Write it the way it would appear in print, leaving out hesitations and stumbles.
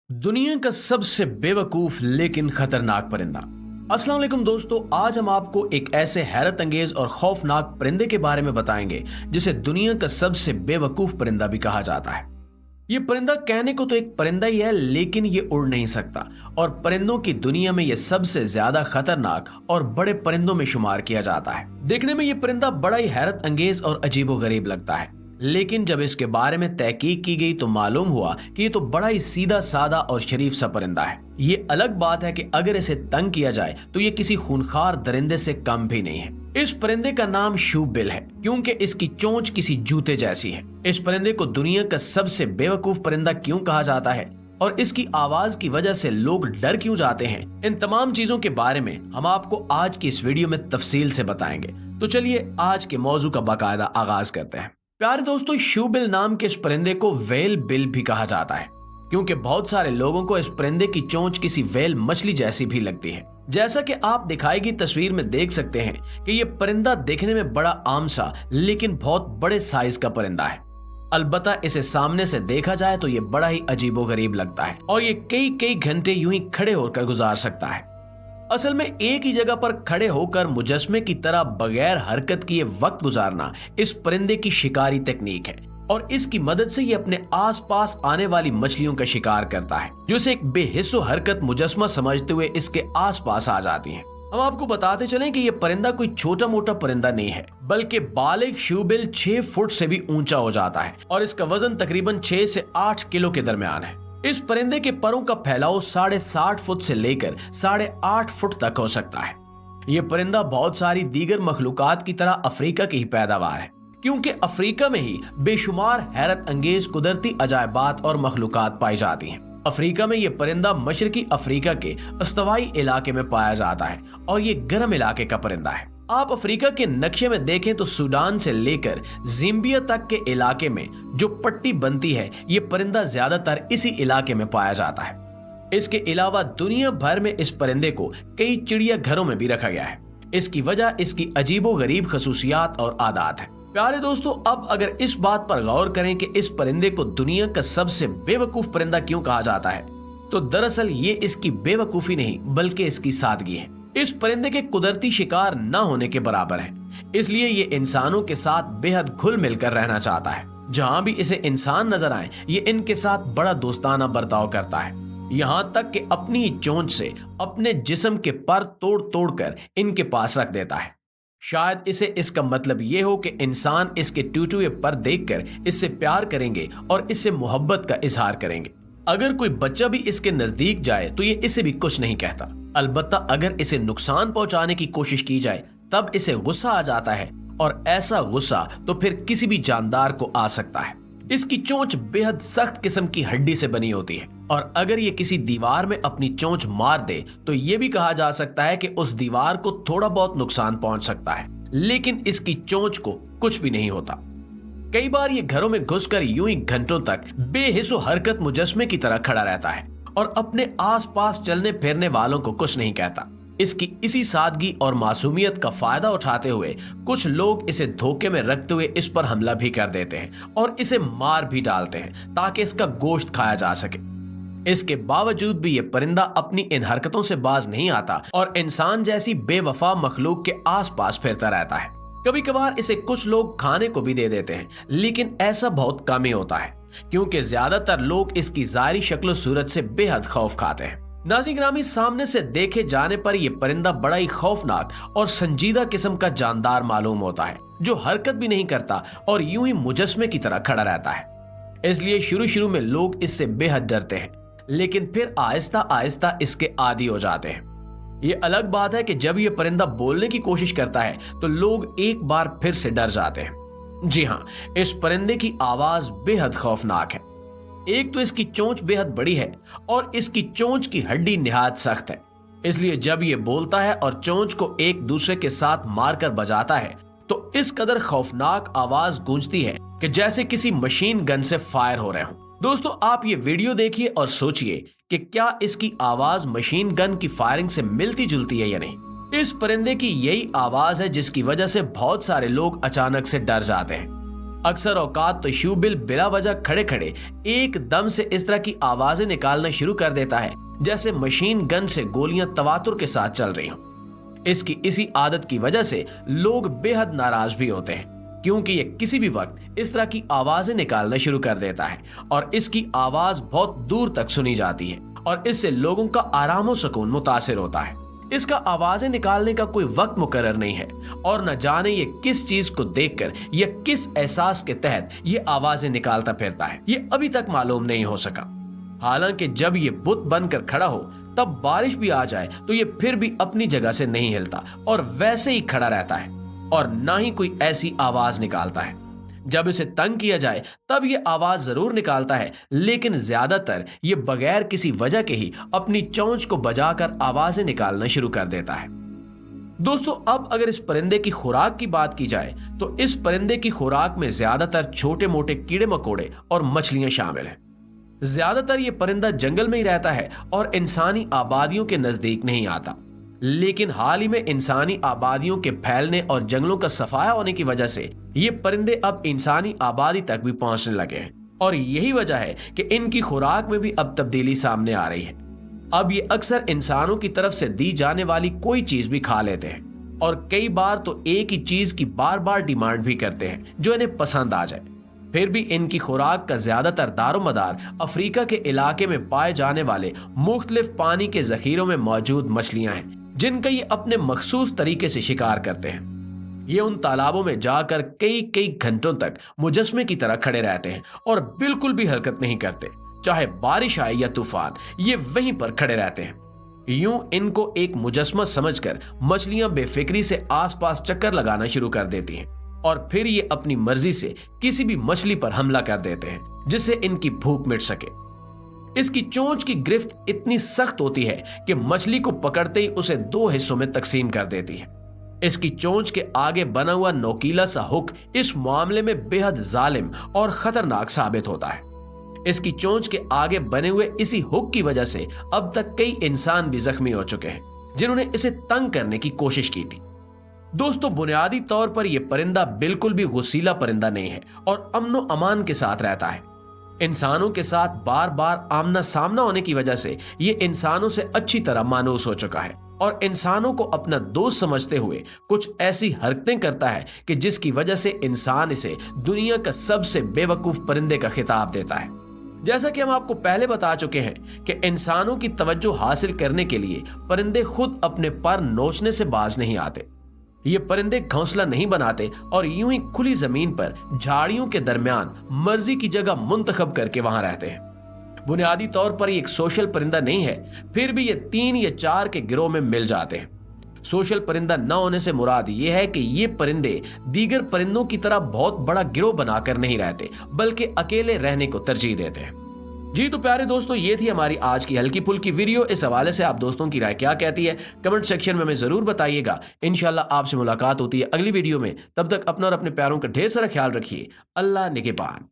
दुनिया का सबसे बेवकूफ लेकिन खतरनाक परिंदा। अस्सलाम वालेकुम दोस्तों, आज हम आपको एक ऐसे हैरत अंगेज और खौफनाक परिंदे के बारे में बताएंगे जिसे दुनिया का सबसे बेवकूफ परिंदा भी कहा जाता है। ये परिंदा कहने को तो एक परिंदा ही है, लेकिन ये उड़ नहीं सकता और परिंदों की दुनिया में ये सबसे ज्यादा खतरनाक और बड़े परिंदों में शुमार किया जाता है। देखने में ये परिंदा बड़ा ही हैरत अंगेज और अजीबोगरीब लगता है, लेकिन जब इसके बारे में तहकीक की गई तो मालूम हुआ कि ये तो बड़ा ही सीधा सादा और शरीफ सा परिंदा है। ये अलग बात है कि अगर इसे तंग किया जाए तो ये किसी खूंखार दरिंदे से कम भी नहीं है। इस परिंदे का नाम शूबिल है क्योंकि इसकी चोंच किसी जूते जैसी है। इस परिंदे को दुनिया का सबसे बेवकूफ परिंदा क्यों कहा जाता है और इसकी आवाज की वजह से लोग डर क्यों जाते हैं, इन तमाम चीजों के बारे में हम आपको आज की इस वीडियो में तफसील से बताएंगे। तो चलिए आज के मौजू का बाकायदा आगाज करते हैं। प्यारे दोस्तों, शूबिल नाम के इस परिंदे को व्हेल बिल भी कहा जाता है क्योंकि बहुत सारे लोगों को इस परिंदे की चोंच किसी व्हेल मछली जैसी भी लगती है। जैसा कि आप दिखाई गई तस्वीर में देख सकते हैं कि ये परिंदा देखने में बड़ा आम सा लेकिन बहुत बड़े साइज का परिंदा है। अलबत्ता इसे सामने से देखा जाए तो ये बड़ा ही अजीबोगरीब लगता है और ये कई कई घंटे यूं ही खड़े होकर गुजार सकता है। असल में एक ही जगह पर खड़े होकर मुजस्मे की तरह बगैर हरकत किए वक्त गुजारना इस परिंदे की शिकारी तकनीक है और इसकी मदद से ये अपने आसपास आने वाली मछलियों का शिकार करता है जो इसे एक बेहिस्सो हरकत मुजस्मा समझते हुए इसके आसपास आ जाती हैं। हम आपको बताते चलें कि ये परिंदा कोई छोटा मोटा परिंदा नहीं है, बल्कि बालिग शूबिल 6 फुट से भी ऊंचा हो जाता है और इसका वजन तकरीबन 6 से 8 किलो के दरमियान है। इस परिंदे के परों का फैलाव 60.5 फुट से लेकर 8.5 फुट तक हो सकता है। ये परिंदा बहुत सारी दीगर मखलूकात की तरह अफ्रीका की ही पैदावार है क्योंकि अफ्रीका में ही बेशुमार हैरत अंगेज कुदरती अजायबात और मखलूकात पाई जाती हैं। अफ्रीका में ये परिंदा मशरकी अफ्रीका के अस्तवाई इलाके में पाया जाता है और ये गर्म इलाके का परिंदा है। आप अफ्रीका के नक्शे में देखें तो सूडान से लेकर जिम्बिया तक के इलाके में जो पट्टी बनती है, ये परिंदा ज्यादातर इसी इलाके में पाया जाता है। इसके अलावा दुनिया भर में इस परिंदे को कई चिड़िया घरों में भी रखा गया है। इसकी वजह इसकी अजीबोगरीब खसूसियात और आदात है। प्यारे दोस्तों, अब अगर इस बात पर गौर करें कि इस परिंदे को दुनिया का सबसे बेवकूफ परिंदा क्यों कहा जाता है, तो दरअसल ये इसकी बेवकूफी नहीं बल्कि इसकी सादगी है। इस परिंदे के कुदरती शिकार न होने के बराबर है, इसलिए ये इंसानों के साथ बेहद घुल मिलकर रहना चाहता है। जहां भी इसे इंसान नजर आए ये इनके साथ बड़ा दोस्ताना बर्ताव करता है, यहाँ तक कि अपनी ही चोंच से अपने जिस्म के पर तोड़ तोड़ कर इनके पास रख देता है। शायद इसे इसका मतलब ये हो कि इंसान इसके टूटे हुए पर देखकर इससे प्यार करेंगे और इससे मोहब्बत का इजहार करेंगे। अगर कोई बच्चा भी इसके नजदीक जाए तो ये इसे भी कुछ नहीं कहता। अलबत्ता अगर इसे नुकसान पहुंचाने की कोशिश की जाए तब इसे गुस्सा आ जाता है और ऐसा गुस्सा तो फिर किसी भी जानदार को आ सकता है। इसकी चोंच बेहद सख्त किस्म की हड्डी से बनी होती है और अगर ये किसी दीवार में अपनी चोंच मार दे तो ये भी कहा जा सकता है कि उस दीवार को थोड़ा बहुत नुकसान पहुंच सकता है, लेकिन इसकी चोंच को कुछ भी नहीं होता। कई बार ये घरों में घुसकर यूं ही घंटों तक बेहिस्सो हरकत मुजस्मे की तरह खड़ा रहता है और अपने आसपास चलने फिरने वालों को कुछ नहीं कहता। इसकी इसी सादगी और मासूमियत का फायदा उठाते हुए कुछ लोग इसे धोखे में रखते हुए इस पर हमला भी कर देते हैं और इसे मार भी डालते हैं ताकि इसका गोश्त खाया जा सके। इसके बावजूद भी ये परिंदा अपनी इन हरकतों से बाज नहीं आता और इंसान जैसी बेवफा मखलूक के आसपास फिरता रहता है। कभी कभार इसे कुछ लोग खाने को भी दे देते हैं, लेकिन ऐसा बहुत कम ही होता है क्योंकि ज्यादातर लोग इसकी जाहिरी शक्ल सूरत से बेहद खौफ खाते हैं। नाज़रीन ग्रामी, सामने से देखे जाने पर यह परिंदा बड़ा ही खौफनाक और संजीदा किस्म का जानदार मालूम होता है जो हरकत भी नहीं करता और यूं ही मुजस्मे की तरह खड़ा रहता है। इसलिए शुरू में लोग इससे बेहद डरते हैं, लेकिन फिर आहिस्ता आहिस्ता इसके आदी हो जाते हैं। ये अलग बात है कि जब ये परिंदा बोलने की कोशिश करता है तो लोग एक बार फिर से डर जाते हैं। जी हाँ, इस परिंदे की आवाज बेहद खौफनाक है। एक तो इसकी चोंच बेहद बड़ी है और इसकी चोंच की हड्डी निहायत सख्त है, इसलिए जब ये बोलता है और चोंच को एक दूसरे के साथ मारकर बजाता है तो इस कदर खौफनाक आवाज गूंजती है कि जैसे किसी मशीन गन से फायर हो रहे हो। दोस्तों, आप ये वीडियो देखिए और सोचिए कि क्या इसकी आवाज मशीन गन की फायरिंग से मिलती जुलती है या नहीं। इस परिंदे की यही आवाज है जिसकी वजह से बहुत सारे लोग अचानक से डर जाते हैं। अक्सर औकात तो शूबिल बिला वजह खड़े खड़े एकदम से इस तरह की आवाजें निकालना शुरू कर देता है जैसे मशीन गन से गोलियां तवातुर के साथ चल रही हों। इसकी इसी आदत की वजह से लोग बेहद नाराज भी होते हैं, क्योंकि ये किसी भी वक्त इस तरह की आवाजें निकालना शुरू कर देता है और इसकी आवाज बहुत दूर तक सुनी जाती है और इससे लोगों का आराम और सुकून मुतासिर होता है। इसका आवाजें निकालने का कोई वक्त मुकर्रर नहीं है और न जाने ये किस चीज को देखकर या किस एहसास के तहत ये आवाजें निकालता फिरता है, ये अभी तक मालूम नहीं हो सका। हालांकि जब ये बुत बनकर खड़ा हो तब बारिश भी आ जाए तो ये फिर भी अपनी जगह से नहीं हिलता और वैसे ही खड़ा रहता है और ना ही कोई ऐसी आवाज निकालता है। जब इसे तंग किया जाए तब ये आवाज जरूर निकालता है, लेकिन ज्यादातर ये बगैर किसी वजह के ही अपनी चोंच को बजाकर आवाजें निकालना शुरू कर देता है। दोस्तों, अब अगर इस परिंदे की खुराक की बात की जाए तो इस परिंदे की खुराक में ज्यादातर छोटे मोटे कीड़े मकोड़े और मछलियां शामिल हैं। ज्यादातर ये परिंदा जंगल में ही रहता है और इंसानी आबादियों के नजदीक नहीं आता, लेकिन हाल ही में इंसानी आबादियों के फैलने और जंगलों का सफाया होने की वजह से ये परिंदे अब इंसानी आबादी तक भी पहुंचने लगे हैं और यही वजह है कि इनकी खुराक में भी अब तब्दीली सामने आ रही है। अब ये अक्सर इंसानों की तरफ से दी जाने वाली कोई चीज भी खा लेते हैं और कई बार तो एक ही चीज की बार बार डिमांड भी करते हैं जो इन्हें पसंद आ जाए। फिर भी इनकी खुराक का ज्यादातर दारोमदार अफ्रीका के इलाके में पाए जाने वाले मुख्तलिफ पानी के जखीरों में मौजूद मछलियां हैं, जिनका ये अपने मखसूस तरीके से शिकार करते हैं। ये उन तालाबों में जाकर कई कई घंटों तक मुजस्मे की तरह खड़े रहते हैं और बिल्कुल भी हरकत नहीं करते, चाहे बारिश आए या तूफान, ये वहीं पर खड़े रहते हैं। यूं इनको एक मुजस्मा समझकर मछलियां बेफिक्री से आसपास चक्कर लगाना शुरू कर देती हैं और फिर ये अपनी मर्जी से किसी भी मछली पर हमला कर देते हैं जिससे इनकी भूख मिट सके। इसकी चोंच की गिरफ्त इतनी सख्त होती है कि मछली को पकड़ते ही उसे दो हिस्सों में तकसीम कर देती है। इसकी चोंच के आगे बना हुआ नोकीला सा हुक इस मामले में बेहद जालिम और खतरनाक साबित होता है। इसकी चोंच के आगे बने हुए इसी हुक की वजह से अब तक कई इंसान भी जख्मी हो चुके हैं जिन्होंने इसे तंग करने की कोशिश की थी। दोस्तों, बुनियादी तौर पर यह परिंदा बिल्कुल भी गुस्सीला परिंदा नहीं है और अमनो अमान के साथ रहता है। इंसानों के साथ बार बार आमना सामना होने की वजह से ये इंसानों से अच्छी तरह मानूस हो चुका है और इंसानों को अपना दोस्त समझते हुए कुछ ऐसी हरकतें करता है कि जिसकी वजह से इंसान इसे दुनिया का सबसे बेवकूफ परिंदे का खिताब देता है। जैसा कि हम आपको पहले बता चुके हैं कि इंसानों की तवज्जो हासिल करने के लिए परिंदे खुद अपने पर नोचने से बाज नहीं आते। ये परिंदे घोंसला नहीं बनाते और यूं ही खुली जमीन पर झाड़ियों के दरमियान मर्जी की जगह मुंतखब करके वहां रहते हैं। बुनियादी तौर पर ये एक सोशल परिंदा नहीं है, फिर भी ये 3 या 4 के गिरोह में मिल जाते हैं। सोशल परिंदा न होने से मुराद ये है कि ये परिंदे दीगर परिंदों की तरह बहुत बड़ा गिरोह बनाकर नहीं रहते, बल्कि अकेले रहने को तरजीह देते हैं। जी तो प्यारे दोस्तों, ये थी हमारी आज की हल्की फुल्की वीडियो। इस हवाले से आप दोस्तों की राय क्या कहती है कमेंट सेक्शन में हमें जरूर बताइएगा। इंशाल्लाह आपसे मुलाकात होती है अगली वीडियो में। तब तक अपना और अपने प्यारों का ढेर सारा ख्याल रखिए। अल्लाह निगहबान।